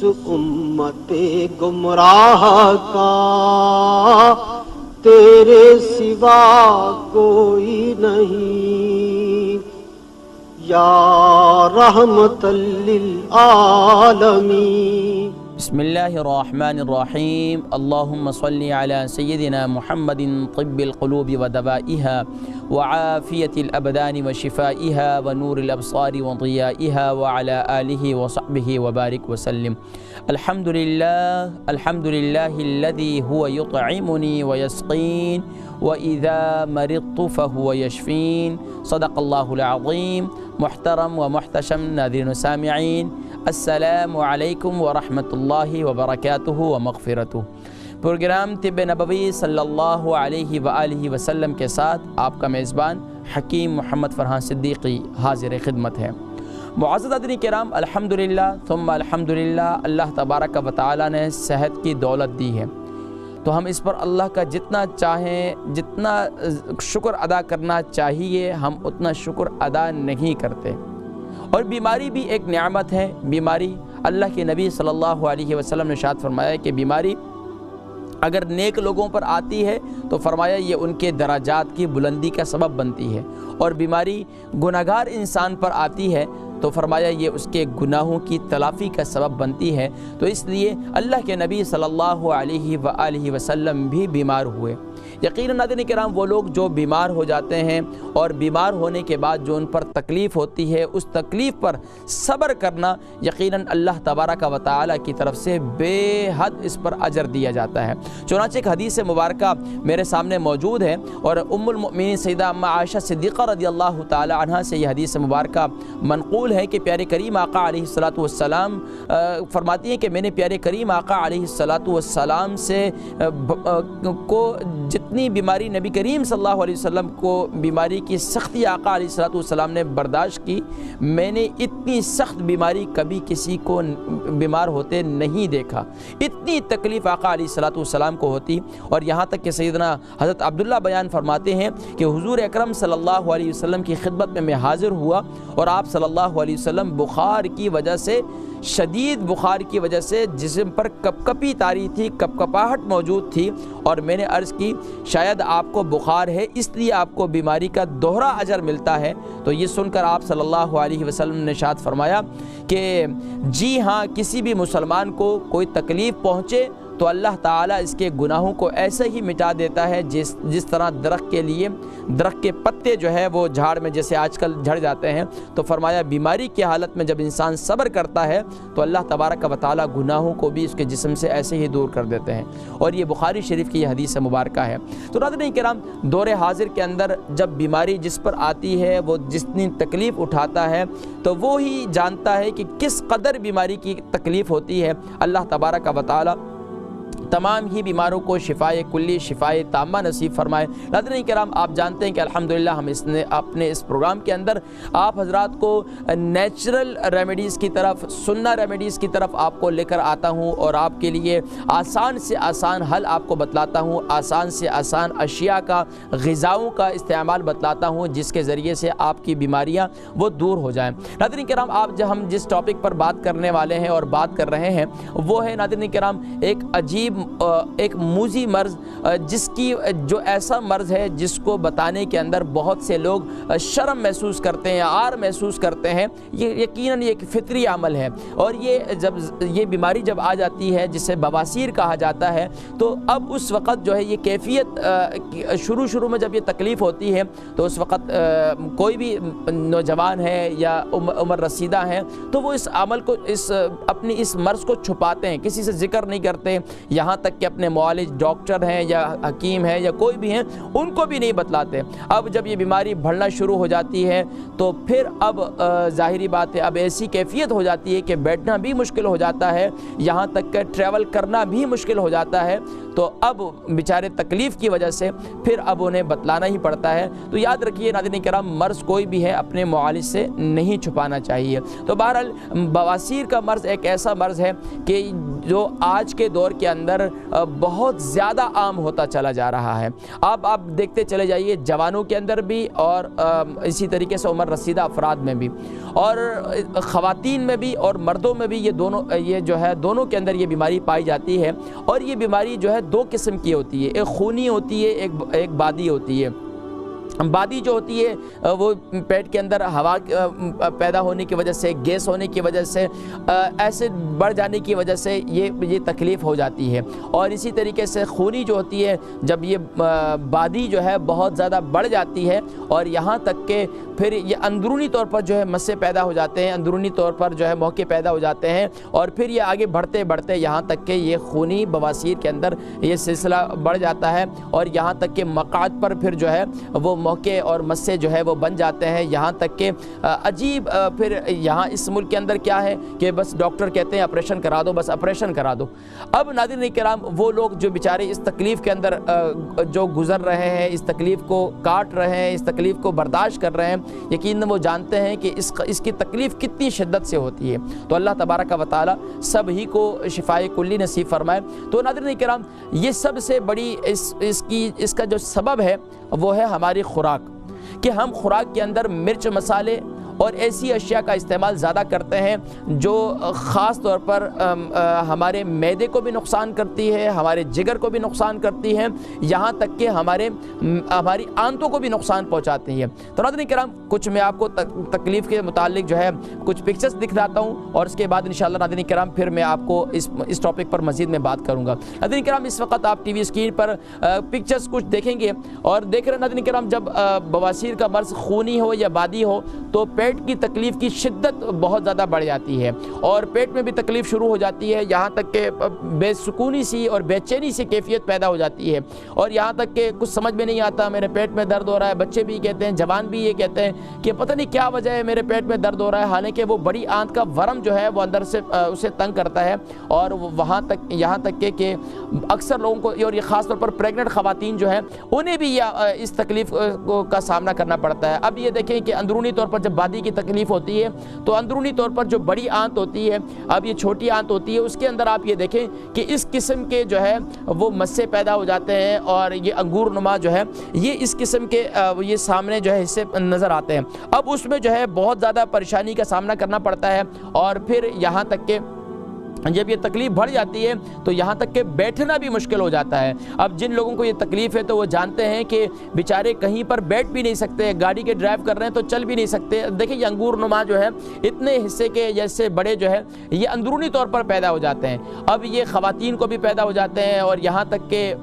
امت گمراہ کا تیرے سوا کوئی نہیں، یا رحمت للعالمین۔ بسم اللہ الرحمن الرحیم، اللہم صلی علی سیدنا محمد طب القلوب ودوائها وعافیت الابدان وشفائها ونور الابصار وضیائها وعلى آلہ وصحبہ وبارک وسلم۔ الحمد للہ الذی هو یطعمنی ویسقین وإذا مرضت فهو یشفین۔ صدق اللہ العظیم۔ محترم و محتشم ناظرین و سامعین، السلام علیکم ورحمۃ اللہ وبرکاتہ و مغفرتہ۔ پروگرام طب نبوی صلی اللہ علیہ وآلہ وسلم کے ساتھ آپ کا میزبان حکیم محمد فرحان صدیقی حاضر خدمت ہے۔ معزز حاضرین کرام، الحمدللہ ثم الحمدللہ، اللہ تبارک و تعالی نے صحت کی دولت دی ہے، تو ہم اس پر اللہ کا جتنا چاہیں جتنا شکر ادا کرنا چاہیے ہم اتنا شکر ادا نہیں کرتے۔ اور بیماری بھی ایک نعمت ہے۔ بیماری، اللہ کے نبی صلی اللہ علیہ وسلم نے ارشاد فرمایا کہ بیماری اگر نیک لوگوں پر آتی ہے تو فرمایا یہ ان کے درجات کی بلندی کا سبب بنتی ہے، اور بیماری گناہگار انسان پر آتی ہے تو فرمایا یہ اس کے گناہوں کی تلافی کا سبب بنتی ہے۔ تو اس لیے اللہ کے نبی صلی اللہ علیہ وآلہ وسلم بھی بیمار ہوئے۔ یقیناً ناظرین کرام، وہ لوگ جو بیمار ہو جاتے ہیں اور بیمار ہونے کے بعد جو ان پر تکلیف ہوتی ہے، اس تکلیف پر صبر کرنا یقیناً اللہ تبارک و تعالی کی طرف سے بے حد اس پر اجر دیا جاتا ہے۔ چنانچہ ایک حدیث مبارکہ میرے سامنے موجود ہے، اور ام المؤمنین سیدہ ام عائشہ صدیقہ رضی اللہ تعالی عنہا سے یہ حدیث مبارکہ منقول ہے کہ پیارے کریم آقا علیہ الصلاۃ والسلام فرماتی ہیں کہ میں نے پیارے کریم آقا علیہ الصلاۃ والسلام سے کو جتنی بیماری نبی کریم صلی اللہ علیہ وسلم کو بیماری کی سختی آقا علیہ الصلاۃ والسلام نے برداشت کی، میں نے اتنی سخت بیماری کبھی کسی کو بیمار ہوتے نہیں دیکھا، اتنی تکلیف آقا علیہ الصلاۃ والسلام کو ہوتی۔ اور یہاں تک کہ سیدنا حضرت عبداللہ بیان فرماتے ہیں کہ حضور اکرم صلی اللہ علیہ وسلم کی خدمت میں حاضر ہوا، اور آپ صلی اللہ علیہ وسلم بخار کی وجہ سے، شدید بخار کی وجہ سے جسم پر کپکپی طاری تھی، کپکپاہٹ موجود تھی، اور میں نے عرض کی شاید آپ کو بخار ہے اس لیے آپ کو بیماری کا دوہرا اجر ملتا ہے۔ تو یہ سن کر آپ صلی اللہ علیہ وسلم نے ارشاد فرمایا کہ جی ہاں، کسی بھی مسلمان کو کوئی تکلیف پہنچے تو اللہ تعالیٰ اس کے گناہوں کو ایسے ہی مٹا دیتا ہے جس طرح درخت کے پتے جو ہے وہ جھاڑ میں جیسے آج کل جھڑ جاتے ہیں۔ تو فرمایا بیماری کی حالت میں جب انسان صبر کرتا ہے تو اللہ تبارک و تعالیٰ گناہوں کو بھی اس کے جسم سے ایسے ہی دور کر دیتے ہیں، اور یہ بخاری شریف کی یہ حدیث مبارکہ ہے۔ تو ناظرین کرام، دور حاضر کے اندر جب بیماری جس پر آتی ہے، وہ جتنی تکلیف اٹھاتا ہے تو وہ ہی جانتا ہے کہ کس قدر بیماری کی تکلیف ہوتی ہے۔ اللہ تبارک و تعالیٰ تمام ہی بیماروں کو شفائے کلی، شفائے تامہ نصیب فرمائے۔ ناظرین کرام، آپ جانتے ہیں کہ الحمدللہ ہم اپنے اس پروگرام کے اندر آپ حضرات کو نیچرل ریمیڈیز کی طرف، سنہ ریمیڈیز کی طرف آپ کو لے کر آتا ہوں، اور آپ کے لیے آسان سے آسان حل آپ کو بتلاتا ہوں، آسان سے آسان اشیاء کا، غذاؤں کا استعمال بتلاتا ہوں جس کے ذریعے سے آپ کی بیماریاں وہ دور ہو جائیں۔ ناظرین کرام، ہم جس ٹاپک پر بات کرنے والے ہیں اور بات کر رہے ہیں وہ ہے ناظرین کرام ایک عجیب ایک موذی مرض، جس کی جو ایسا مرض ہے جس کو بتانے کے اندر بہت سے لوگ شرم محسوس کرتے ہیں، عار محسوس کرتے ہیں۔ یہ یقیناً ایک فطری عمل ہے، اور یہ بیماری جب آ جاتی ہے جسے بواسیر کہا جاتا ہے، تو اب اس وقت جو ہے یہ کیفیت شروع میں جب یہ تکلیف ہوتی ہے تو اس وقت کوئی بھی نوجوان ہے یا عمر رسیدہ ہیں تو وہ اس عمل کو اپنی اس مرض کو چھپاتے ہیں، کسی سے ذکر نہیں کرتے، یہاں تک کہ اپنے معالج ڈاکٹر ہیں یا حکیم ہیں یا کوئی بھی ہیں ان کو بھی نہیں بتلاتے۔ اب جب یہ بیماری بڑھنا شروع ہو جاتی ہے تو پھر اب ظاہری بات ہے اب ایسی کیفیت ہو جاتی ہے کہ بیٹھنا بھی مشکل ہو جاتا ہے، یہاں تک کہ ٹریول کرنا بھی مشکل ہو جاتا ہے۔ تو اب بیچارے تکلیف کی وجہ سے پھر اب انہیں بتلانا ہی پڑتا ہے۔ تو یاد رکھیے ناظرین کرام، مرض کوئی بھی ہے اپنے معالج سے نہیں چھپانا چاہیے۔ تو بہرحال بواسیر کا مرض ایک ایسا مرض ہے کہ جو آج کے دور کے اندر بہت زیادہ عام ہوتا چلا جا رہا ہے۔ آپ دیکھتے چلے جائیے جوانوں کے اندر بھی، اور اسی طریقے سے عمر رسیدہ افراد میں بھی، اور خواتین میں بھی اور مردوں میں بھی، یہ جو ہے دونوں کے اندر یہ بیماری پائی جاتی ہے۔ اور یہ بیماری جو ہے دو قسم کی ہوتی ہے، ایک خونی ہوتی ہے، ایک بادی ہوتی ہے۔ بادی جو ہوتی ہے وہ پیٹ کے اندر ہوا پیدا ہونے کی وجہ سے، گیس ہونے کی وجہ سے، ایسڈ بڑھ جانے کی وجہ سے یہ تکلیف ہو جاتی ہے۔ اور اسی طریقے سے خونی جو ہوتی ہے، جب یہ بادی جو ہے بہت زیادہ بڑھ جاتی ہے اور یہاں تک کہ پھر یہ اندرونی طور پر جو ہے مسے پیدا ہو جاتے ہیں، اندرونی طور پر جو ہے موقع پیدا ہو جاتے ہیں، اور پھر یہ آگے بڑھتے بڑھتے یہاں تک کہ یہ خونی بواسیر کے اندر یہ سلسلہ بڑھ جاتا ہے، اور یہاں تک کہ مقعد پر پھر جو ہے وہ موقع اور مسے جو ہے وہ بن جاتے ہیں۔ یہاں تک کہ عجیب، پھر یہاں اس ملک کے اندر کیا ہے کہ بس ڈاکٹر کہتے ہیں آپریشن کرا دو، بس آپریشن کرا دو۔ اب ناظرین کرام، وہ لوگ جو بیچارے اس تکلیف کے اندر جو گزر رہے ہیں، اس تکلیف کو کاٹ رہے ہیں، اس تکلیف کو برداشت کر رہے ہیں، یقیناً وہ جانتے ہیں کہ اس کی تکلیف کتنی شدت سے ہوتی ہے۔ تو اللہ تبارک و تعالی سب ہی کو شفائے کلی نصیب فرمائے۔ تو ناظرین کرام، یہ سب سے بڑی اس کا جو سبب ہے وہ ہے ہماری خوراک، کہ ہم خوراک کے اندر مرچ، مسالے اور ایسی اشیاء کا استعمال زیادہ کرتے ہیں جو خاص طور پر ہمارے معدے کو بھی نقصان کرتی ہے، ہمارے جگر کو بھی نقصان کرتی ہے، یہاں تک کہ ہماری آنتوں کو بھی نقصان پہنچاتی ہے۔ تو ناظرین کرام، کچھ میں آپ کو تکلیف کے متعلق جو ہے کچھ پکچرز دکھاتا ہوں، اور اس کے بعد انشاءاللہ ناظرین کرام پھر میں آپ کو اس ٹاپک پر مزید میں بات کروں گا۔ ناظرین کرام، اس وقت آپ ٹی وی اسکرین پر پکچرز کچھ دیکھیں گے، اور دیکھ رہے ہیں ناظرین کرام، جب بواسیر کا مرض خونی ہو یا بادی ہو تو پیٹ کی تکلیف کی شدت بہت زیادہ بڑھ جاتی ہے، اور پیٹ میں بھی تکلیف شروع ہو جاتی ہے، یہاں تک کہ بے سکونی سی اور بے چینی سی کیفیت پیدا ہو جاتی ہے، اور یہاں تک کہ کچھ سمجھ میں نہیں آتا، میرے پیٹ میں درد ہو رہا ہے۔ بچے بھی کہتے ہیں، جوان بھی یہ کہتے ہیں کہ پتہ نہیں کیا وجہ ہے، میرے پیٹ میں درد ہو رہا ہے، حالانکہ وہ بڑی آنت کا ورم جو ہے وہ اندر سے اسے تنگ کرتا ہے، اور یہاں تک کہ اکثر لوگوں کو، اور یہ خاص طور پر پریگننٹ خواتین جو ہیں انہیں بھی اس تکلیف کا سامنا کرنا پڑتا ہے۔ اب یہ دیکھیں کہ اندرونی طور پر جب بادی کی تکلیف ہوتی ہے تو اندرونی طور پر جو بڑی آنت ہوتی ہے، اب یہ چھوٹی آنت ہوتی ہے، اس کے اندر آپ یہ دیکھیں کہ اس قسم کے جو ہے وہ مسے پیدا ہو جاتے ہیں، اور یہ انگور نما جو ہے یہ اس قسم کے یہ سامنے جو ہے حصے نظر آتے ہیں۔ اب اس میں جو ہے بہت زیادہ پریشانی کا سامنا کرنا پڑتا ہے، اور پھر یہاں تک کہ جب یہ تکلیف بڑھ جاتی ہے تو یہاں تک کہ بیٹھنا بھی مشکل ہو جاتا ہے۔ اب جن لوگوں کو یہ تکلیف ہے تو وہ جانتے ہیں کہ بیچارے کہیں پر بیٹھ بھی نہیں سکتے، گاڑی کے ڈرائیو کر رہے ہیں تو چل بھی نہیں سکتے۔ دیکھیں یہ انگور نما جو ہے اتنے حصے کے جیسے بڑے جو ہے یہ اندرونی طور پر پیدا ہو جاتے ہیں۔ اب یہ خواتین کو بھی پیدا ہو جاتے ہیں، اور یہاں تک کہ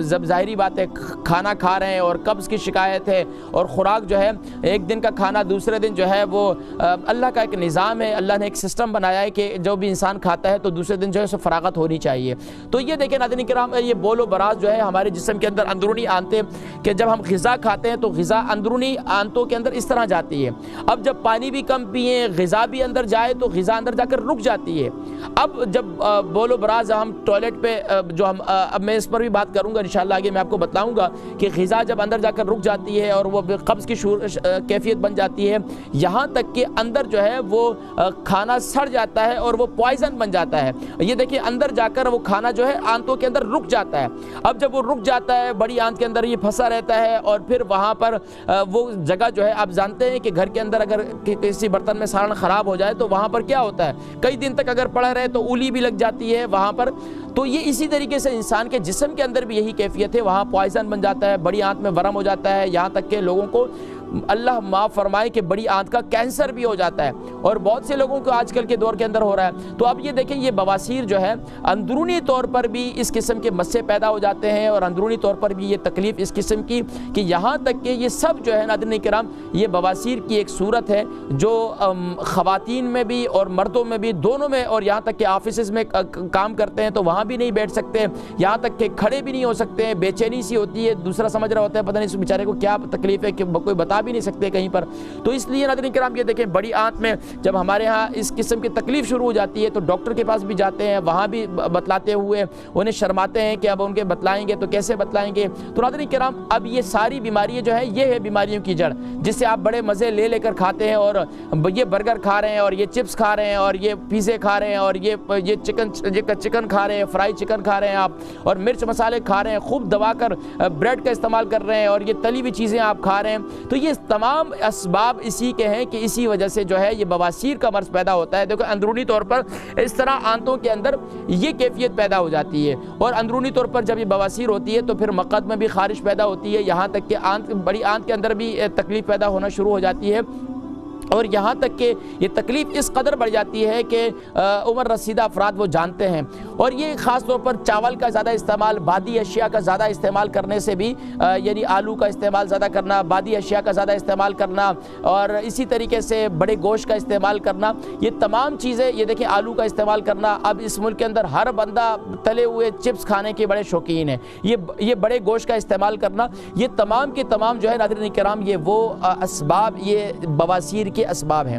جب ظاہری بات ہے کھانا کھا رہے ہیں اور قبض کی شکایت ہے، اور خوراک جو ہے ایک دن کا کھانا دوسرے دن جو ہے وہ اللہ کا ایک نظام ہے، اللہ نے ایک سسٹم بنایا ہے کہ جو بھی انسان کھاتا ہے تو دوسرے دن جو ہے اسے فراغت ہونی چاہیے۔ تو یہ دیکھیں ناظرین کرام، یہ بول و براز جو ہے ہمارے جسم کے اندر اندرونی آنتیں، کہ جب ہم غذا کھاتے ہیں تو غذا اندرونی آنتوں کے اندر اس طرح جاتی ہے۔ اب جب پانی بھی کم پئیں، غذا بھی اندر جائے تو غذا اندر جا کر رک جاتی ہے۔ اب جب بول و براز ہم ٹوائلٹ پہ جو ہم اب میں اس پر بھی بات کروں گا انشاءاللہ، آگے میں آپ کو بتلاؤں گا کہ غذا جب اندر جا کر رک جاتی ہے اور وہ قبض کی کیفیت بن جاتی ہے، یہاں تک کہ اندر جو ہے وہ کھانا سڑ جاتا ہے اور وہ پوائزن بن جاتا ہے۔ یہ دیکھیں اندر جا کر وہ کھانا جو ہے آنتوں کے اندر رک جاتا ہے۔ اب جب وہ رک جاتا ہے، بڑی آنت کے اندر یہ پھنسا رہتا ہے، اور پھر وہاں پر وہ جگہ جو ہے آپ جانتے ہیں کہ گھر کے اندر اگر کسی برتن میں سالن خراب ہو جائے تو وہاں پر کیا ہوتا ہے، کئی دن تک اگر پڑا رہے تو اولی بھی لگ جاتی ہے وہاں پر۔ تو یہ اسی طریقے سے انسان کے جسم کے اندر بھی یہی کیفیت ہے، وہاں پوائزن بن جاتا ہے، بڑی آنت میں ورم ہو جاتا ہے، یہاں تک کہ لوگوں کو اللہ معاف فرمائے کہ بڑی آنت کا کینسر بھی ہو جاتا ہے، اور بہت سے لوگوں کو آج کل کے دور کے اندر ہو رہا ہے۔ تو اب یہ دیکھیں یہ بواسیر جو ہے اندرونی طور پر بھی اس قسم کے مسے پیدا ہو جاتے ہیں، اور اندرونی طور پر بھی یہ تکلیف اس قسم کی کہ یہاں تک کہ یہ سب جو ہے ناظرین کرام یہ بواسیر کی ایک صورت ہے جو خواتین میں بھی اور مردوں میں بھی دونوں میں، اور یہاں تک کہ آفیسز میں کام کرتے ہیں تو وہاں بھی نہیں بیٹھ سکتے، یہاں تک کہ کھڑے بھی نہیں ہو سکتے، بے چینی سی ہوتی ہے، دوسرا سمجھ رہا ہوتا ہے پتہ نہیں اس بیچارے کو کیا تکلیف ہے کہ کوئی بتا بھی نہیں سکتے کہیں پر. تو اس لیے ناظرین کرام یہ دیکھیں بڑی آنت میں جب ہمارے ہاں اس قسم کی تکلیف شروع ہو جاتی ہے تو ڈاکٹر کے پاس بھی جاتے ہیں, وہاں بھی بتلاتے ہوئے انہیں شرماتے ہیں کہ اب ان کے بتلائیں گے تو کیسے بتلائیں گے. تو ناظرین کرام اب یہ ساری بیماریاں جو ہے یہ ہے بیماریوں کی جڑ, جس سے آپ بڑے مزے لے کر کھاتے ہیں اور یہ برگر کھا رہے ہیں اور یہ چپس کھا رہے ہیں اور یہ پیزے کھا رہے ہیں اور یہ چکن کھا رہے ہیں, فرائی چکن کھا رہے ہیں آپ, اور مرچ مسالے کھا رہے ہیں, خوب دبا کر بریڈ کا استعمال کر رہے ہیں اور یہ تلی ہوئی چیزیں آپ کھا رہے ہیں. تو یہ تمام اسباب اسی کے ہیں کہ اسی وجہ سے جو ہے یہ بواسیر کا مرض پیدا ہوتا ہے. دیکھو اندرونی طور پر اس طرح آنتوں کے اندر یہ کیفیت پیدا ہو جاتی ہے, اور اندرونی طور پر جب یہ بواسیر ہوتی ہے تو پھر مقعد میں بھی خارش پیدا ہوتی ہے, یہاں تک کہ بڑی آنت کے اندر بھی تکلیف پیدا ہونا شروع ہو جاتی ہے, اور یہاں تک کہ یہ تکلیف اس قدر بڑھ جاتی ہے کہ عمر رسیدہ افراد وہ جانتے ہیں. اور یہ خاص طور پر چاول کا زیادہ استعمال, بادی اشیاء کا زیادہ استعمال کرنے سے بھی, یعنی آلو کا استعمال زیادہ کرنا, بادی اشیاء کا زیادہ استعمال کرنا, اور اسی طریقے سے بڑے گوشت کا استعمال کرنا, یہ تمام چیزیں, یہ دیکھیں آلو کا استعمال کرنا, اب اس ملک کے اندر ہر بندہ تلے ہوئے چپس کھانے کے بڑے شوقین ہیں, یہ بڑے گوشت کا استعمال کرنا, یہ تمام کے تمام جو ہے ناظرین کرام یہ وہ اسباب, یہ بواسیر کے اسباب ہیں.